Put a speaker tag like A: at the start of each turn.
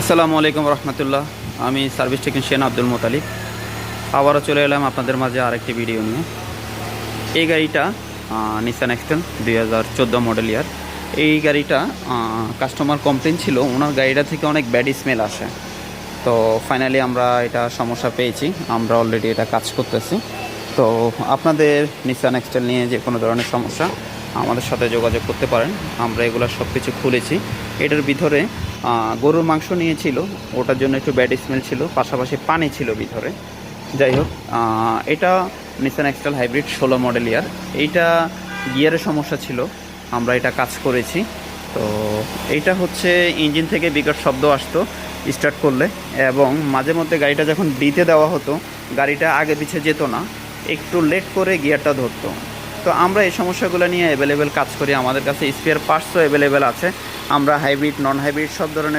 A: আসসালামু আলাইকুম রহমতুল্লাহ। আমি সার্ভিস টেকনিশিয়ান আব্দুল মোতালিব। আবারও চলে এলাম আপনাদের মাঝে আরেকটি ভিডিও নিয়ে। এই গাড়িটা নিসান এক্সটেল 2014 মডেল ইয়ার। এই গাড়িটা কাস্টমার কমপ্লেন ছিল, ওনার গাড়িটা থেকে অনেক ব্যাড স্মেল আসে। তো ফাইনালি আমরা এটা সমস্যা পেয়েছি, আমরা অলরেডি এটা কাজ করতেছি। তো আপনাদের নিসান এক্সটেল নিয়ে যে কোনো ধরনের সমস্যা আমাদের সাথে যোগাযোগ করতে পারেন। আমরা এগুলো সব কিছু খুলেছি। এটার ভিতরে গরুর মাংস নিয়েছিল, ওটার জন্য একটু ব্যাড স্মেল ছিল, পাশাপাশি পানি ছিল ভিতরে। যাই হোক, এটা নিসান এক্সটেল হাইব্রিড 16 মডেল ইয়ার। এইটা গিয়ারের সমস্যা ছিল, আমরা এটা কাজ করেছি। তো এইটা হচ্ছে ইঞ্জিন থেকে বিকট শব্দ আসতো স্টার্ট করলে, এবং মাঝে মধ্যে গাড়িটা যখন দিতে দেওয়া হতো গাড়িটা আগে পিছে যেত না, একটু লেট করে গিয়ারটা ধরতো। তো আমরা এই সমস্যাগুলো নিয়ে অ্যাভেলেবেল কাজ করি, আমাদের কাছে স্পেয়ার পার্টসও অ্যাভেলেবেল আছে। আমরা হাইব্রিড নন হাইব্রিড সব ধরনের